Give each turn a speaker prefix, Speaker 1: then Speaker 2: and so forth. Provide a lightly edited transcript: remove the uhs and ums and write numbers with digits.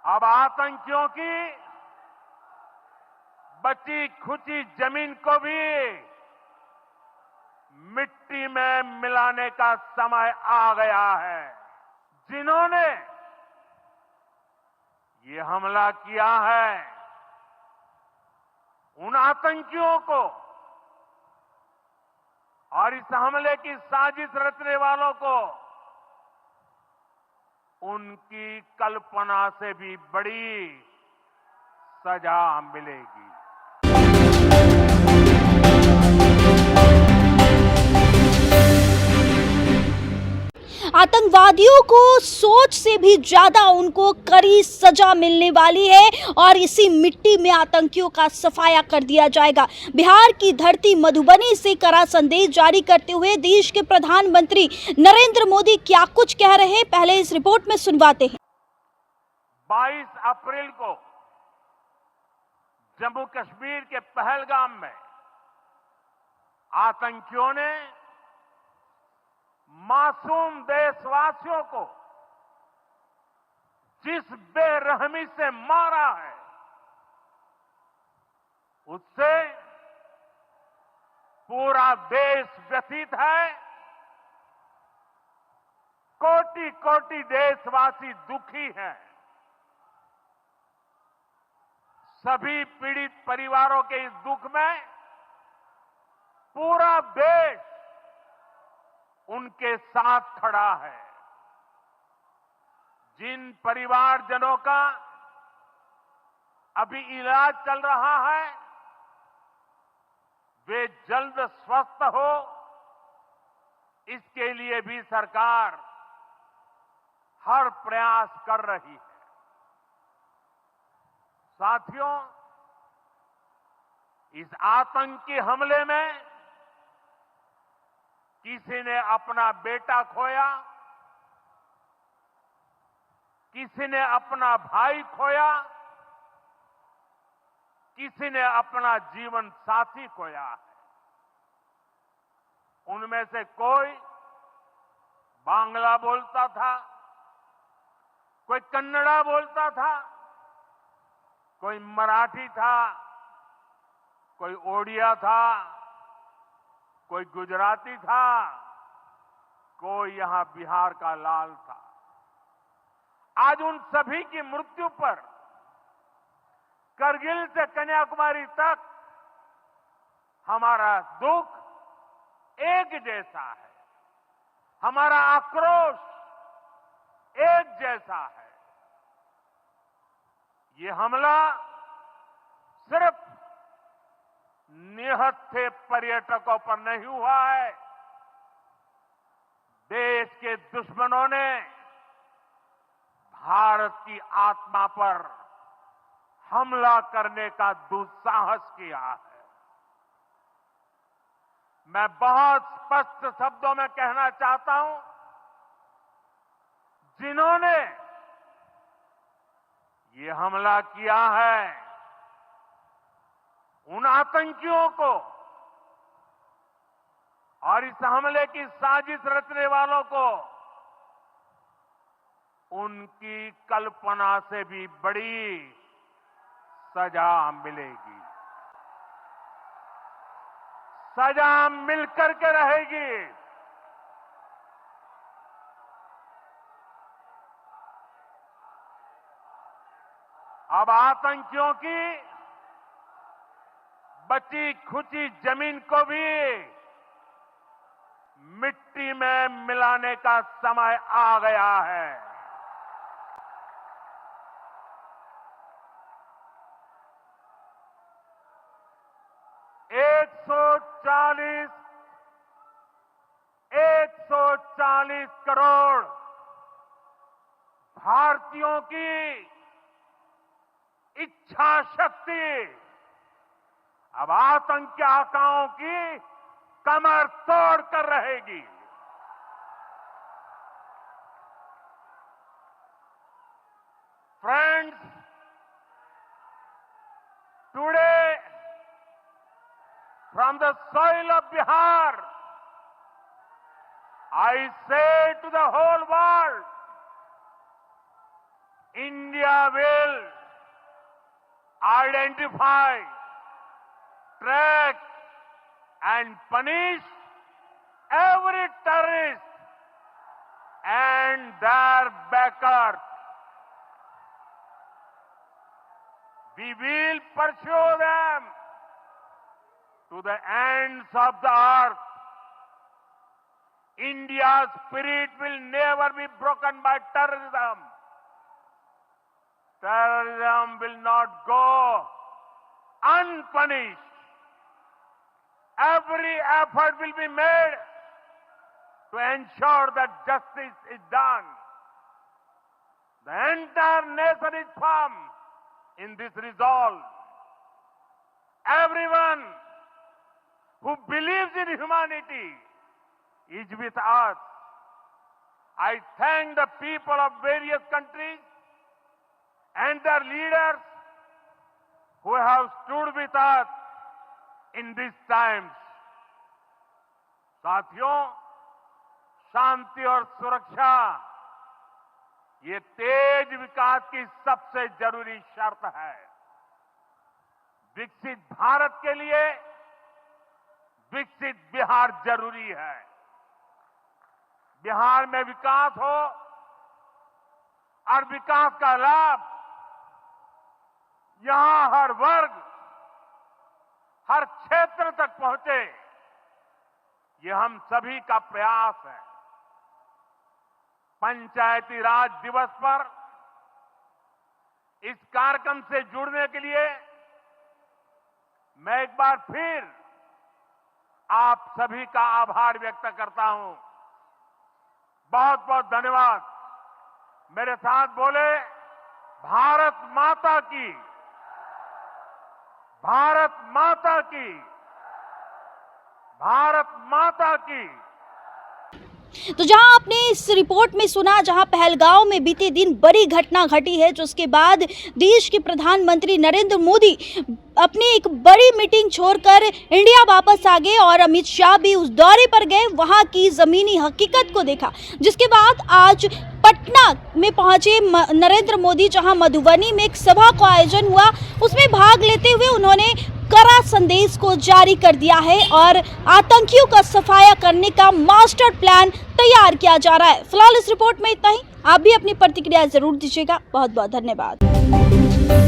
Speaker 1: अब आतंकियों की बची खुची जमीन को भी मिट्टी में मिलाने का समय आ गया है। जिन्होंने ये हमला किया है, उन आतंकियों को और इस हमले की साजिश रचने वालों को उनकी कल्पना से भी बड़ी सजा मिलेगी।
Speaker 2: आतंकवादियों को सोच से भी ज्यादा उनको कड़ी सजा मिलने वाली है और इसी मिट्टी में आतंकियों का सफाया कर दिया जाएगा। बिहार की धरती मधुबनी से कड़ा संदेश जारी करते हुए देश के प्रधानमंत्री नरेंद्र मोदी क्या कुछ कह रहे हैं, पहले इस रिपोर्ट में सुनवाते हैं।
Speaker 1: 22 अप्रैल को जम्मू कश्मीर के पहलगाम में आतंकियों ने मासूम देशवासियों को जिस बेरहमी से मारा है, उससे पूरा देश व्यथित है। कोटि कोटि देशवासी दुखी हैं। सभी पीड़ित परिवारों के इस दुख में पूरा देश उनके साथ खड़ा है। जिन परिवारजनों का अभी इलाज चल रहा है, वे जल्द स्वस्थ हो, इसके लिए भी सरकार हर प्रयास कर रही है। साथियों, इस आतंकी हमले में किसी ने अपना बेटा खोया, किसी ने अपना भाई खोया, किसी ने अपना जीवन साथी खोया है। उनमें से कोई बांग्ला बोलता था, कोई कन्नड़ा बोलता था, कोई मराठी था, कोई ओडिया था, कोई गुजराती था, कोई यहां बिहार का लाल था। आज उन सभी की मृत्यु पर करगिल से कन्याकुमारी तक हमारा दुख एक जैसा है, हमारा आक्रोश एक जैसा है। ये हमला सिर्फ निहत्थे पर्यटकों पर नहीं हुआ है। देश के दुश्मनों ने भारत की आत्मा पर हमला करने का दुस्साहस किया है। मैं बहुत स्पष्ट शब्दों में कहना चाहता हूं, जिन्होंने ये हमला किया है, उन आतंकियों को और इस हमले की साजिश रचने वालों को उनकी कल्पना से भी बड़ी सजा मिलेगी। सजा मिलकर के रहेगी। अब आतंकियों की बची खुची जमीन को भी मिट्टी में मिलाने का समय आ गया है। एक सौ चालीस करोड़ भारतीयों की इच्छा शक्ति अब आतंकी आकाओं की कमर तोड़ कर रहेगी। Friends, today from the soil of Bihar, I say to the whole world, India will identify, track and punish every terrorist and their backers. We will pursue them to the ends of the earth. India's spirit will never be broken by terrorism. Terrorism will not go unpunished. Every effort will be made to ensure that justice is done. The entire nation is firm in this resolve. Everyone who believes in humanity is with us. I thank the people of various countries and their leaders who have stood with us in these times. साथियों, शांति और सुरक्षा ये तेज विकास की सबसे जरूरी शर्त है। विकसित भारत के लिए विकसित बिहार जरूरी है। बिहार में विकास हो और विकास का लाभ यहां हर वर्ग, हर क्षेत्र तक पहुंचे, ये हम सभी का प्रयास है। पंचायती राज दिवस पर इस कार्यक्रम से जुड़ने के लिए मैं एक बार फिर आप सभी का आभार व्यक्त करता हूं। बहुत बहुत धन्यवाद। मेरे साथ बोले, भारत माता की, भारत माता की, भारत माता की।
Speaker 2: तो जहां आपने इस रिपोर्ट में सुना, जहां पहलगांव में बीते दिन बड़ी घटना घटी है, जिसके बाद देश के प्रधानमंत्री नरेंद्र मोदी अपनी एक बड़ी मीटिंग छोड़कर इंडिया वापस आ गए और अमित शाह भी उस दौरे पर गए, वहां की जमीनी हकीकत को देखा। जिसके बाद आज पटना में पहुंचे नरेंद्र मोदी, जहां मधुबनी में एक सभा का आयोजन हुआ, उसमें भाग लेते हुए उन्होंने कड़ा संदेश को जारी कर दिया है और आतंकियों का सफाया करने का मास्टर प्लान तैयार किया जा रहा है। फिलहाल इस रिपोर्ट में इतना ही। आप भी अपनी प्रतिक्रिया जरूर दीजिएगा। बहुत बहुत धन्यवाद।